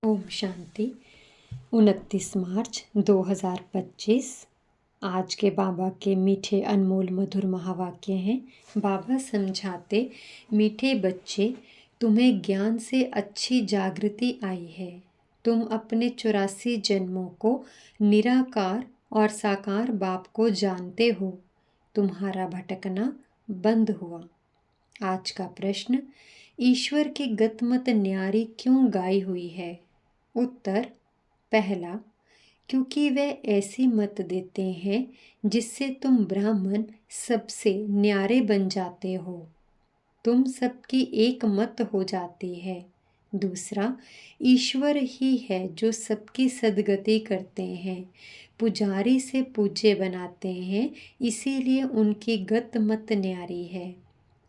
ओम शांति। 29 मार्च 2025। आज के बाबा के मीठे अनमोल मधुर महावाक्य हैं। बाबा समझाते, मीठे बच्चे, तुम्हें ज्ञान से अच्छी जागृति आई है। तुम अपने 84 जन्मों को निराकार और साकार बाप को जानते हो। तुम्हारा भटकना बंद हुआ। आज का प्रश्न, ईश्वर की गतमत न्यारी क्यों गाई हुई है? उत्तर, पहला, क्योंकि वे ऐसी मत देते हैं जिससे तुम ब्राह्मण सबसे न्यारे बन जाते हो। तुम सबकी एक मत हो जाती है। दूसरा, ईश्वर ही है जो सबकी सद्गति करते हैं, पुजारी से पूज्य बनाते हैं, इसीलिए उनकी गत मत न्यारी है,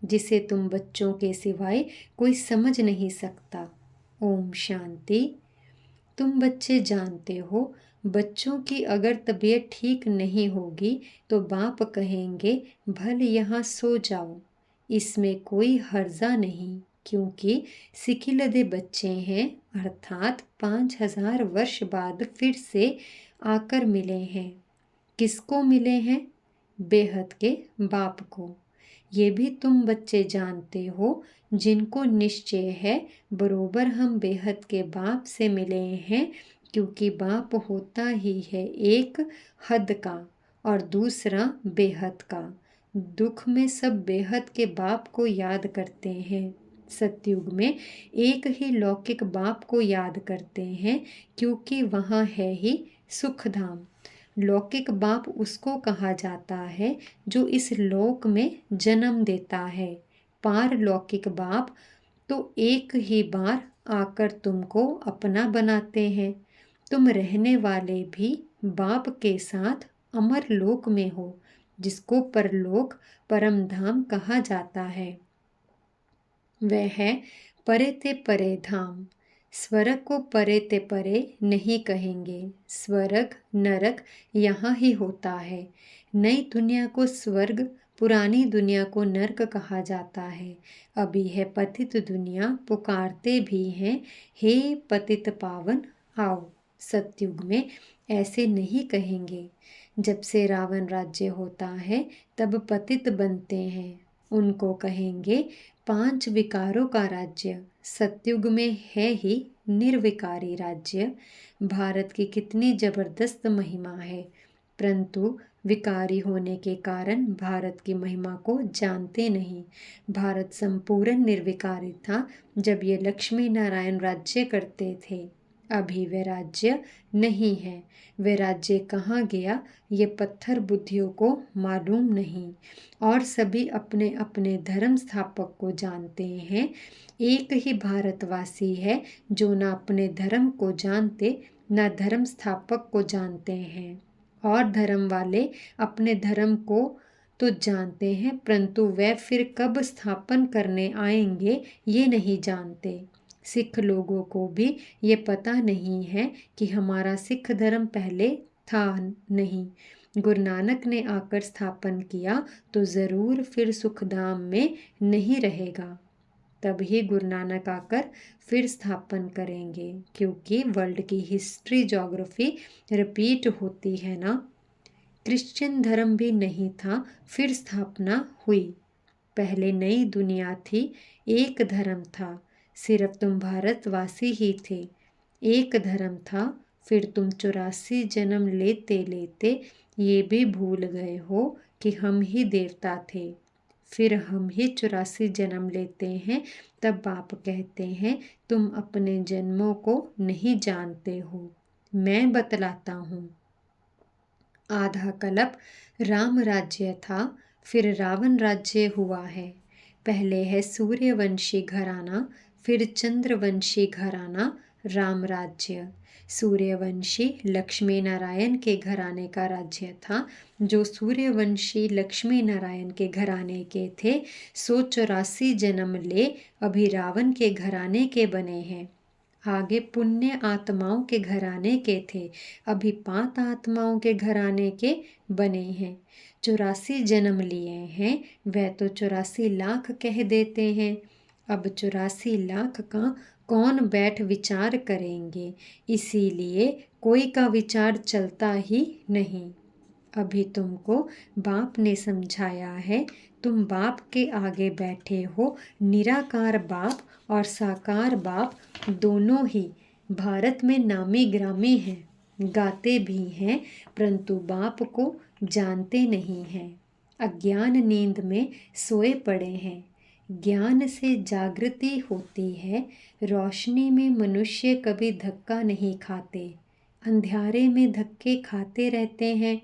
जिसे तुम बच्चों के सिवाय कोई समझ नहीं सकता। ओम शांति। तुम बच्चे जानते हो, बच्चों की अगर तबीयत ठीक नहीं होगी तो बाप कहेंगे भल यहाँ सो जाओ। इसमें कोई हर्जा नहीं, क्योंकि सिखिलदे बच्चे हैं, अर्थात 5000 वर्ष बाद फिर से आकर मिले हैं। किसको मिले हैं? बेहद के बाप को। ये भी तुम बच्चे जानते हो, जिनको निश्चय है बरोबर हम बेहद के बाप से मिले हैं, क्योंकि बाप होता ही है एक हद का और दूसरा बेहद का। दुख में सब बेहद के बाप को याद करते हैं। सतयुग में एक ही लौकिक बाप को याद करते हैं, क्योंकि वहाँ है ही सुखधाम। लौकिक बाप उसको कहा जाता है जो इस लोक में जन्म देता है। पारलौकिक बाप तो एक ही बार आकर तुमको अपना बनाते हैं। तुम रहने वाले भी बाप के साथ अमर लोक में हो, जिसको परलोक परम धाम कहा जाता है। वह है परे ते परे धाम। स्वर्ग को परे ते परे नहीं कहेंगे। स्वर्ग नरक यहाँ ही होता है। नई दुनिया को स्वर्ग, पुरानी दुनिया को नरक कहा जाता है। अभी है पतित दुनिया, पुकारते भी हैं, हे पतित पावन आओ। सतयुग में ऐसे नहीं कहेंगे। जब से रावण राज्य होता है तब पतित बनते हैं, उनको कहेंगे 5 विकारों का राज्य। सतयुग में है ही निर्विकारी राज्य। भारत की कितनी जबरदस्त महिमा है, परंतु विकारी होने के कारण भारत की महिमा को जानते नहीं। भारत संपूर्ण निर्विकारी था जब ये लक्ष्मी नारायण राज्य करते थे। अभी वे राज्य नहीं है। वे राज्य कहाँ गया ये पत्थर बुद्धियों को मालूम नहीं। और सभी अपने अपने धर्म स्थापक को जानते हैं। एक ही भारतवासी है जो ना अपने धर्म को जानते ना धर्म स्थापक को जानते हैं। और धर्म वाले अपने धर्म को तो जानते हैं, परंतु वे फिर कब स्थापन करने आएंगे ये नहीं जानते। सिख लोगों को भी ये पता नहीं है कि हमारा सिख धर्म पहले था नहीं। गुरु नानक ने आकर स्थापन किया तो ज़रूर फिर सुखधाम में नहीं रहेगा। तभी गुरु नानक आकर फिर स्थापन करेंगे, क्योंकि वर्ल्ड की हिस्ट्री ज्योग्राफी रिपीट होती है ना। क्रिश्चियन धर्म भी नहीं था, फिर स्थापना हुई। पहले नई दुनिया थी, एक धर्म था, सिर्फ तुम भारतवासी ही थे। एक धर्म था, फिर तुम 84 जन्म लेते लेते ये भी भूल गए हो कि हम ही देवता थे। फिर हम ही 84 जन्म लेते हैं, तब बाप कहते हैं तुम अपने जन्मों को नहीं जानते हो, मैं बतलाता हूँ। आधा कल्प राम राज्य था, फिर रावण राज्य हुआ है। पहले है सूर्यवंशी घराना, फिर चंद्रवंशी घराना, राम राज्य। सूर्यवंशी लक्ष्मी नारायण के घराने का राज्य था। जो सूर्यवंशी लक्ष्मी नारायण के घराने के थे, 184 जन्म ले अभी रावण के घराने के बने हैं। आगे पुण्य आत्माओं के घराने के थे, अभी पात आत्माओं के घराने के बने हैं। 84 जन्म लिए हैं, वह तो 84 लाख कह देते हैं। अब 84 लाख का कौन बैठ विचार करेंगे, इसीलिए कोई का विचार चलता ही नहीं। अभी तुमको बाप ने समझाया है, तुम बाप के आगे बैठे हो। निराकार बाप और साकार बाप दोनों ही भारत में नामी ग्रामी हैं, गाते भी हैं, परंतु बाप को जानते नहीं हैं। अज्ञान नींद में सोए पड़े हैं। ज्ञान से जागृति होती है। रोशनी में मनुष्य कभी धक्का नहीं खाते, अंधियारे में धक्के खाते रहते हैं।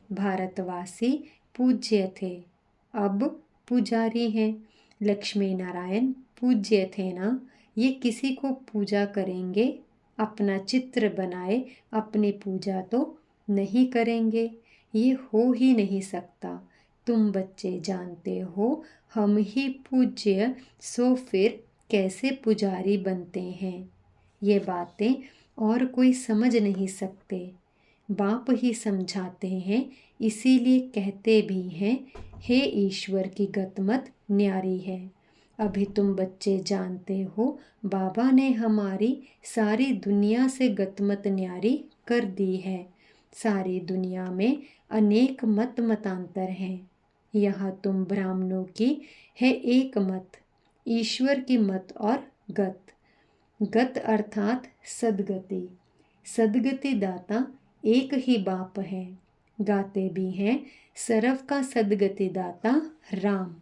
भारतवासी पूज्य थे, अब पुजारी हैं। लक्ष्मी नारायण पूज्य थे ना, ये किसी को पूजा करेंगे? अपना चित्र बनाए अपनी पूजा तो नहीं करेंगे, ये हो ही नहीं सकता। तुम बच्चे जानते हो हम ही पूज्य, सो फिर कैसे पुजारी बनते हैं? ये बातें और कोई समझ नहीं सकते, बाप ही समझाते हैं। इसीलिए कहते भी हैं, हे ईश्वर की गतमत न्यारी है। अभी तुम बच्चे जानते हो, बाबा ने हमारी सारी दुनिया से गतमत न्यारी कर दी है। सारी दुनिया में अनेक मत मतांतर हैं, यहाँ तुम ब्राह्मणों की है एक मत, ईश्वर की मत और गत। गत अर्थात सदगति, सदगति दाता एक ही बाप है। गाते भी हैं, सर्व का सदगति दाता राम।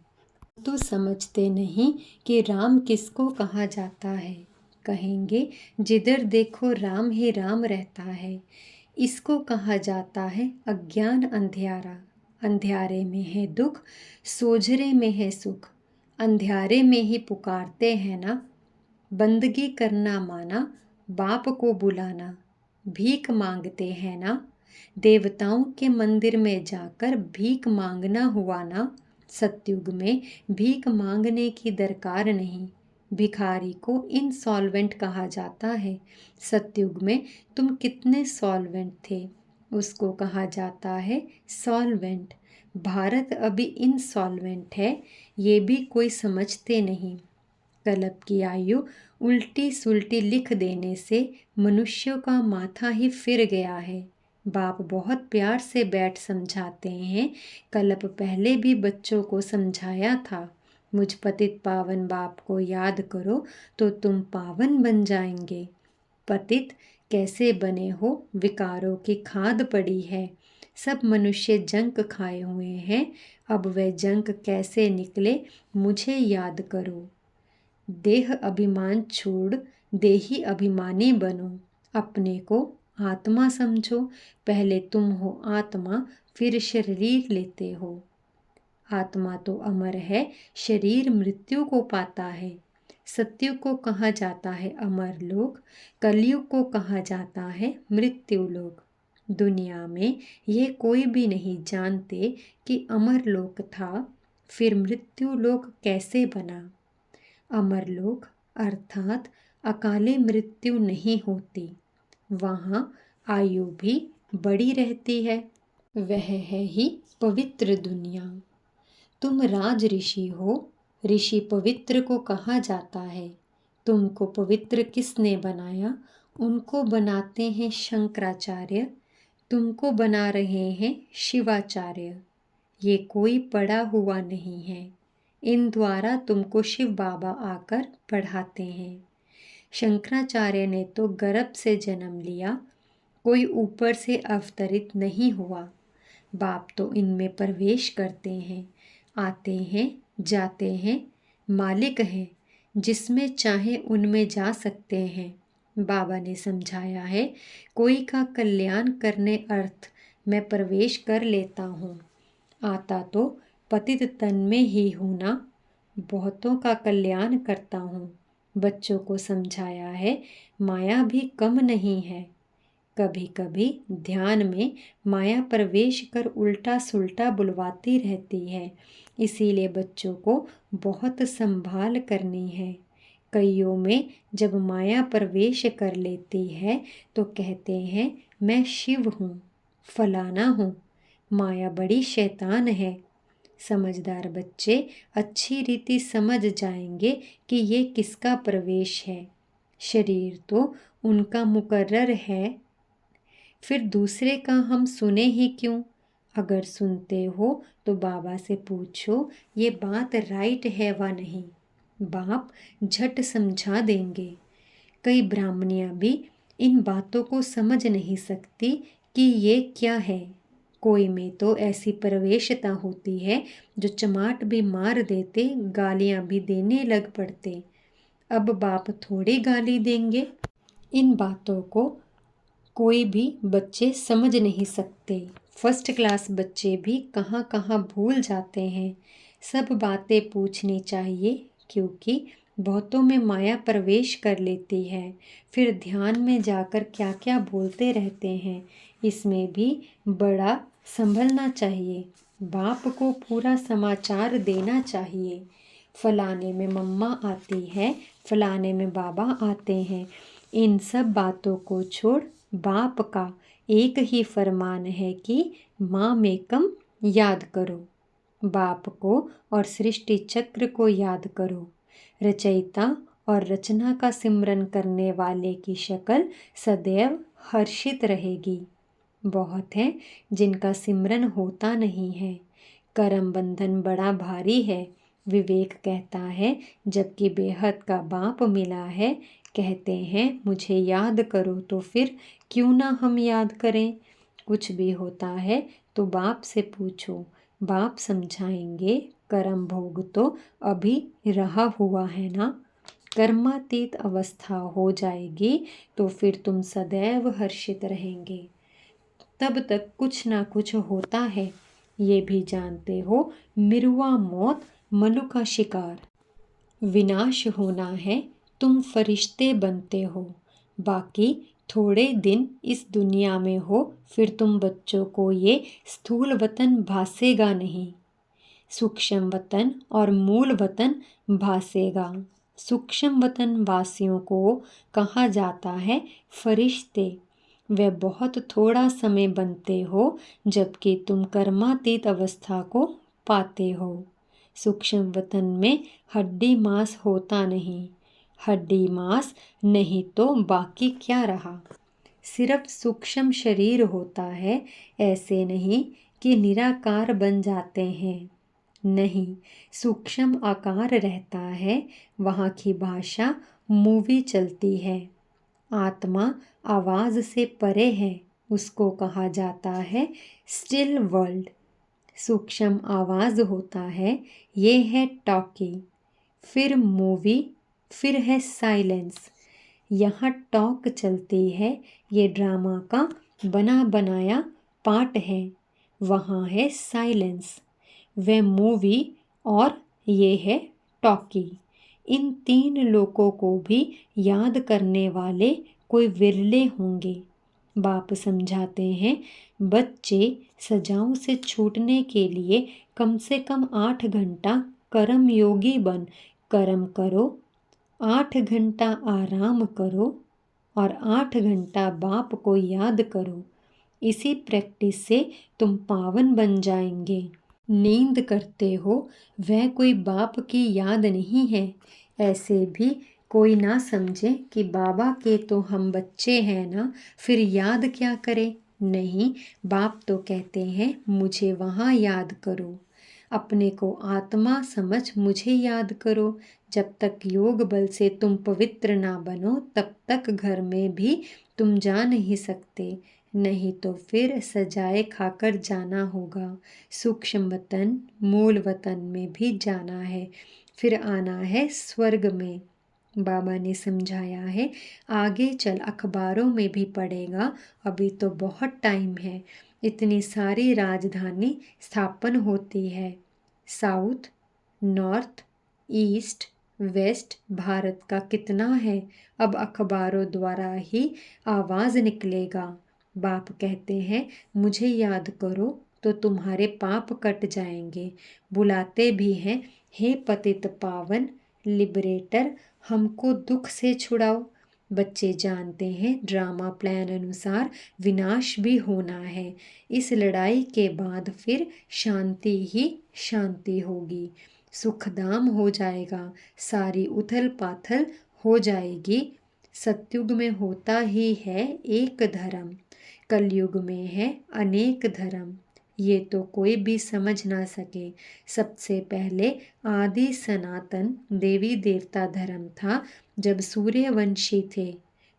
तो समझते नहीं कि राम किसको कहा जाता है। कहेंगे जिधर देखो राम ही राम रहता है। इसको कहा जाता है अज्ञान अंधियारा। अंधियारे में है दुख, सोझरे में है सुख। अंधियारे में ही पुकारते हैं ना, बंदगी करना माना, बाप को बुलाना। भीख मांगते हैं ना, देवताओं के मंदिर में जाकर भीख मांगना हुआ ना। सतयुग में भीख मांगने की दरकार नहीं, भिखारी को इनसॉल्वेंट कहा जाता है। सतयुग में तुम कितने सॉल्वेंट थे, उसको कहा जाता है सॉल्वेंट। भारत अभी इनसॉल्वेंट है, ये भी कोई समझते नहीं। कल्प की आयु उल्टी सुल्टी लिख देने से मनुष्यों का माथा ही फिर गया है। बाप बहुत प्यार से बैठ समझाते हैं। कल्प पहले भी बच्चों को समझाया था, मुझ पतित पावन बाप को याद करो तो तुम पावन बन जाएंगे। पतित कैसे बने हो, विकारों की खाद पड़ी है। सब मनुष्य जंक खाए हुए हैं, अब वह जंक कैसे निकले, मुझे याद करो। देह अभिमान छोड़ देही अभिमानी बनो। अपने को आत्मा समझो, पहले तुम हो आत्मा, फिर शरीर लेते हो। आत्मा तो अमर है, शरीर मृत्यु को पाता है। सत्युग को कहा जाता है अमर लोक, कलयुग को कहा जाता है मृत्यु लोक। दुनिया में यह कोई भी नहीं जानते कि अमर लोक था, फिर मृत्यु लोक कैसे बना। अमरलोक अर्थात अकाले मृत्यु नहीं होती, वहाँ आयु भी बड़ी रहती है। वह है ही पवित्र दुनिया। तुम राज ऋषि हो, ऋषि पवित्र को कहा जाता है। तुमको पवित्र किसने बनाया? उनको बनाते हैं शंकराचार्य, तुमको बना रहे हैं शिवाचार्य। ये कोई पढ़ा हुआ नहीं है, इन द्वारा तुमको शिव बाबा आकर पढ़ाते हैं। शंकराचार्य ने तो गर्भ से जन्म लिया, कोई ऊपर से अवतरित नहीं हुआ। बाप तो इनमें प्रवेश करते हैं, आते हैं जाते हैं, मालिक हैं, जिसमें चाहे उनमें जा सकते हैं। बाबा ने समझाया है, कोई का कल्याण करने अर्थ मैं प्रवेश कर लेता हूँ। आता तो पतित तन में ही हूँ ना, बहुतों का कल्याण करता हूँ। बच्चों को समझाया है, माया भी कम नहीं है। कभी कभी ध्यान में माया प्रवेश कर उल्टा सुल्टा बुलवाती रहती है, इसीलिए बच्चों को बहुत संभाल करनी है। कईयों में जब माया प्रवेश कर लेती है तो कहते हैं मैं शिव हूँ, फलाना हूँ। माया बड़ी शैतान है। समझदार बच्चे अच्छी रीति समझ जाएंगे कि ये किसका प्रवेश है। शरीर तो उनका मुकर्रर है, फिर दूसरे का हम सुने ही क्यों? अगर सुनते हो तो बाबा से पूछो ये बात राइट है व नहीं। बाप झट समझा देंगे। कई ब्राह्मणियाँ भी इन बातों को समझ नहीं सकती कि ये क्या है। कोई में तो ऐसी प्रवेशता होती है जो चमाट भी मार देते, गालियाँ भी देने लग पड़ते। अब बाप थोड़ी गाली देंगे। इन बातों को कोई भी बच्चे समझ नहीं सकते। फर्स्ट क्लास बच्चे भी कहाँ कहाँ भूल जाते हैं। सब बातें पूछनी चाहिए, क्योंकि बहुतों में माया प्रवेश कर लेती है। फिर ध्यान में जाकर क्या क्या बोलते रहते हैं, इसमें भी बड़ा संभलना चाहिए। बाप को पूरा समाचार देना चाहिए। फलाने में मम्मा आती है, फलाने में बाबा आते हैं। इन सब बातों को छोड़ बाप का एक ही फरमान है कि माँ में कम याद करो। बाप को और सृष्टि चक्र को याद करो। रचयिता और रचना का सिमरन करने वाले की शक्ल सदैव हर्षित रहेगी। बहुत हैं जिनका सिमरन होता नहीं है। करम बंधन बड़ा भारी है, विवेक कहता है, जबकि बेहद का बाप मिला है। कहते हैं मुझे याद करो, तो फिर क्यों ना हम याद करें। कुछ भी होता है तो बाप से पूछो, बाप समझाएंगे। कर्म भोग तो अभी रहा हुआ है ना। कर्मातीत अवस्था हो जाएगी तो फिर तुम सदैव हर्षित रहेंगे। तब तक कुछ ना कुछ होता है, ये भी जानते हो। मिरुआ मौत मनु का शिकार। विनाश होना है, तुम फरिश्ते बनते हो। बाकी थोड़े दिन इस दुनिया में हो, फिर तुम बच्चों को ये स्थूल वतन भासेगा नहीं। सूक्ष्म वतन और मूल वतन भासेगा। सूक्ष्म वतन वासियों को कहा जाता है फरिश्ते। वे बहुत थोड़ा समय बनते हो, जबकि तुम कर्मातीत अवस्था को पाते हो। सूक्ष्म वतन में हड्डी मांस होता नहीं। हड्डी मांस नहीं तो बाकी क्या रहा। सिर्फ सूक्ष्म शरीर होता है, ऐसे नहीं कि निराकार बन जाते हैं। नहीं, सूक्ष्म आकार रहता है। वहाँ की भाषा मूवी चलती है। आत्मा आवाज़ से परे है, उसको कहा जाता है स्टिल वर्ल्ड। सूक्ष्म आवाज़ होता है, ये है टॉकी, फिर मूवी, फिर है साइलेंस। यहाँ टॉक चलती है, ये ड्रामा का बना बनाया पार्ट है। वहाँ है साइलेंस, वह मूवी, और ये है टॉकी। इन तीन लोकों को भी याद करने वाले कोई विरले होंगे। बाप समझाते हैं, बच्चे सजाओं से छूटने के लिए कम से कम 8 घंटा कर्म योगी बन कर्म करो, 8 घंटा आराम करो और 8 घंटा बाप को याद करो। इसी प्रैक्टिस से तुम पावन बन जाएंगे। नींद करते हो, वह कोई बाप की याद नहीं है। ऐसे भी कोई ना समझे कि बाबा के तो हम बच्चे हैं ना, फिर याद क्या करें। नहीं, बाप तो कहते हैं मुझे वहाँ याद करो। अपने को आत्मा समझ मुझे याद करो। जब तक योग बल से तुम पवित्र ना बनो, तब तक घर में भी तुम जा नहीं सकते। नहीं तो फिर सजाए खाकर जाना होगा। सूक्ष्म वतन, मूल वतन में भी जाना है, फिर आना है स्वर्ग में। बाबा ने समझाया है, आगे चल अखबारों में भी पढ़ेगा, अभी तो बहुत टाइम है। इतनी सारी राजधानी स्थापन होती है। South, north, east, west Bharat का कितना है, अब अखबारों द्वारा ही आवाज़ निकलेगा। बाप कहते हैं मुझे याद करो तो तुम्हारे पाप कट जाएंगे। बुलाते भी हैं, हे पतित पावन लिबरेटर, हमको दुख से छुड़ाओ। बच्चे जानते हैं ड्रामा प्लान अनुसार विनाश भी होना है। इस लड़ाई के बाद फिर शांति ही शांति होगी। सुखधाम हो जाएगा, सारी उथल पाथल हो जाएगी, सतयुग में होता ही है एक धर्म, कलयुग में है अनेक धर्म। ये तो कोई भी समझ ना सके। सबसे पहले आदि सनातन देवी देवता धर्म था। जब सूर्यवंशी थे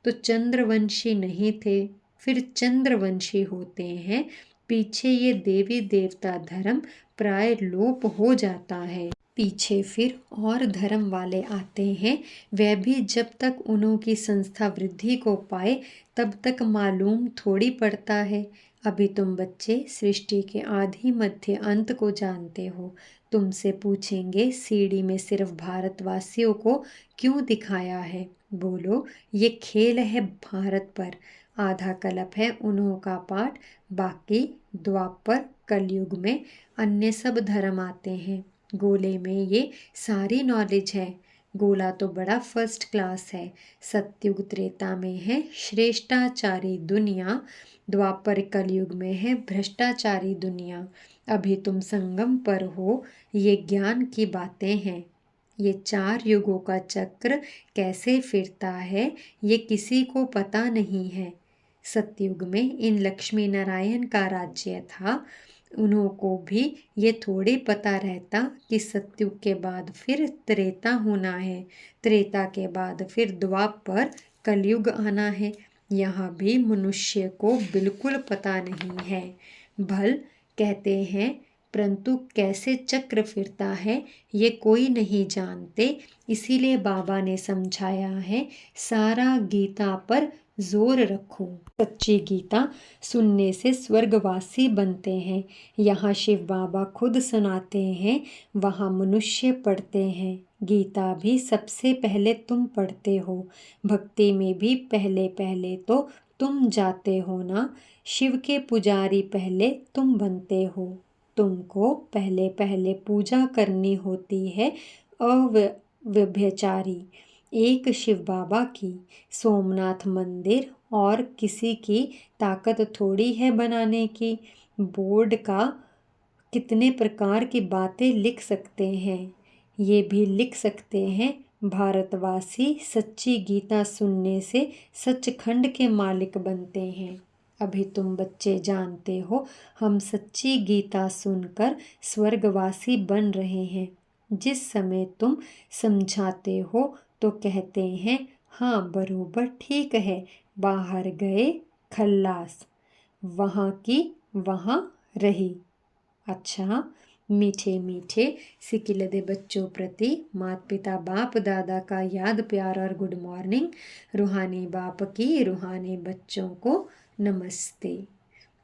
तो चंद्रवंशी नहीं थे, फिर चंद्रवंशी होते हैं। पीछे ये देवी देवता धर्म प्राय लोप हो जाता है। पीछे फिर और धर्म वाले आते हैं। वह भी जब तक उन्होंने संस्था वृद्धि को पाए तब तक मालूम थोड़ी पड़ता है। अभी तुम बच्चे सृष्टि के आदि मध्य अंत को जानते हो। तुमसे पूछेंगे सीढ़ी में सिर्फ भारतवासियों को क्यों दिखाया है? बोलो, ये खेल है भारत पर। आधा कल्प है उन्हों का पाठ, बाकी द्वापर कलयुग में अन्य सब धर्म आते हैं। गोले में ये सारी नॉलेज है। गोला तो बड़ा फर्स्ट क्लास है। सतयुग त्रेता में है श्रेष्ठाचारी दुनिया, द्वापर कलयुग में है भ्रष्टाचारी दुनिया। अभी तुम संगम पर हो, ये ज्ञान की बातें हैं। ये 4 युगों का चक्र कैसे फिरता है ये किसी को पता नहीं है। सतयुग में इन लक्ष्मी नारायण का राज्य था। उन्हों को भी ये थोड़े पता रहता कि सतयुग के बाद फिर त्रेता होना है, त्रेता के बाद फिर द्वापर कलयुग आना है। यहाँ भी मनुष्य को बिल्कुल पता नहीं है। भल कहते हैं, परंतु कैसे चक्र फिरता है ये कोई नहीं जानते। इसीलिए बाबा ने समझाया है, सारा गीता पर जोर रखो। सच्ची गीता सुनने से स्वर्गवासी बनते हैं। यहाँ शिव बाबा खुद सुनाते हैं, वहाँ मनुष्य पढ़ते हैं। गीता भी सबसे पहले तुम पढ़ते हो। भक्ति में भी पहले पहले तो तुम जाते हो ना। शिव के पुजारी पहले तुम बनते हो। तुमको पहले पहले पूजा करनी होती है अव्यभिचारी एक शिव बाबा की। सोमनाथ मंदिर और किसी की ताकत थोड़ी है बनाने की। बोर्ड का कितने प्रकार की बातें लिख सकते हैं। ये भी लिख सकते हैं, भारतवासी सच्ची गीता सुनने से सचखंड के मालिक बनते हैं। अभी तुम बच्चे जानते हो, हम सच्ची गीता सुनकर स्वर्गवासी बन रहे हैं। जिस समय तुम समझाते हो तो कहते हैं, हाँ बरोबर ठीक है। बाहर गए खल्लास, वहाँ की वहाँ रही। अच्छा, मीठे मीठे सिकिलदे बच्चों प्रति माता पिता बाप दादा का याद प्यार और गुड मॉर्निंग। रूहानी बाप की रूहानी बच्चों को नमस्ते।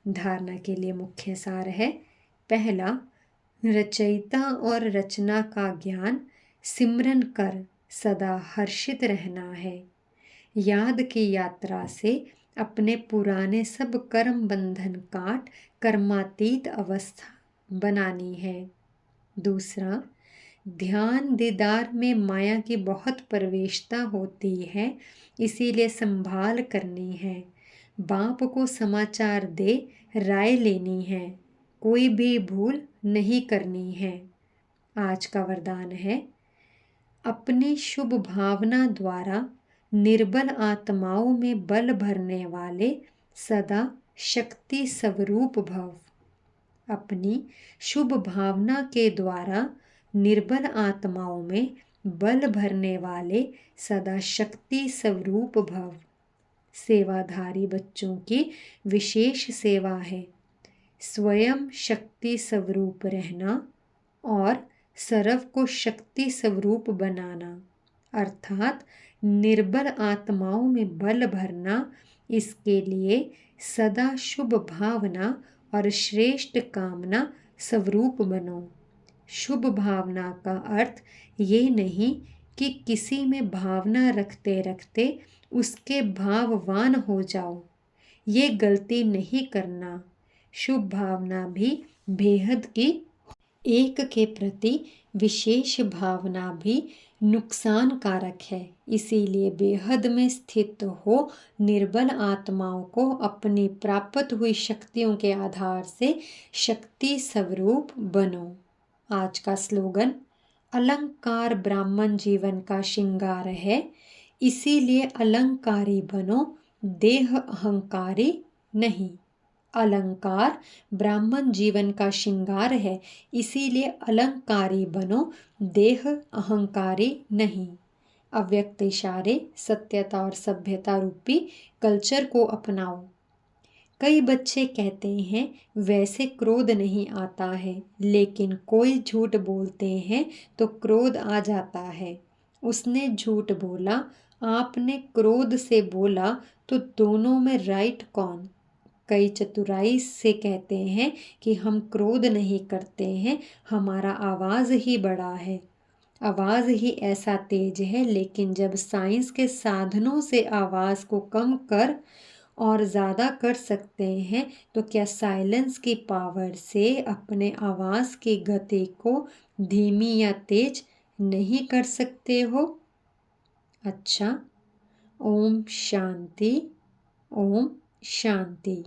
धारणा के लिए मुख्य सार है, पहला, रचयिता और रचना का ज्ञान सिमरन कर सदा हर्षित रहना है। याद की यात्रा से अपने पुराने सब कर्म बंधन काट कर्मातीत अवस्था बनानी है। दूसरा, ध्यान दीदार में माया की बहुत प्रवेशता होती है, इसीलिए संभाल करनी है। बाप को समाचार दे राय लेनी है, कोई भी भूल नहीं करनी है। आज का वरदान है, अपने शुभ भावना द्वारा निर्बल आत्माओं में बल भरने वाले सदा शक्ति स्वरूप भव। अपनी शुभ भावना के द्वारा निर्बल आत्माओं में बल भरने वाले सदा शक्ति स्वरूप भव। सेवाधारी बच्चों की विशेष सेवा है स्वयं शक्ति स्वरूप रहना और सर्व को शक्ति स्वरूप बनाना, अर्थात निर्बल आत्माओं में बल भरना। इसके लिए सदा शुभ भावना और श्रेष्ठ कामना स्वरूप बनो। शुभ भावना का अर्थ ये नहीं कि किसी में भावना रखते रखते उसके भाववान हो जाओ, ये गलती नहीं करना। शुभ भावना भी बेहद की एक के प्रति विशेष भावना भी नुकसान कारक है। इसीलिए बेहद में स्थित हो निर्बल आत्माओं को अपनी प्राप्त हुई शक्तियों के आधार से शक्ति स्वरूप बनो। आज का स्लोगन, अलंकार ब्राह्मण जीवन का श्रृंगार है, इसीलिए अलंकारी बनो, देह अहंकारी नहीं। अलंकार ब्राह्मण जीवन का श्रृंगार है, इसीलिए अलंकारी बनो, देह अहंकारी नहीं। अव्यक्त इशारे, सत्यता और सभ्यता रूपी कल्चर को अपनाओ। कई बच्चे कहते हैं वैसे क्रोध नहीं आता है, लेकिन कोई झूठ बोलते हैं तो क्रोध आ जाता है। उसने झूठ बोला, आपने क्रोध से बोला, तो दोनों में राइट कौन? कई चतुराई से कहते हैं कि हम क्रोध नहीं करते हैं, हमारा आवाज़ ही बड़ा है। आवाज़ ही ऐसा तेज है, लेकिन जब साइंस के साधनों से आवाज़ को कम कर और ज़्यादा कर सकते हैं, तो क्या साइलेंस की पावर से अपने आवाज़ की गति को धीमी या तेज नहीं कर सकते हो? अच्छा, ओम शांति, ओम शांति।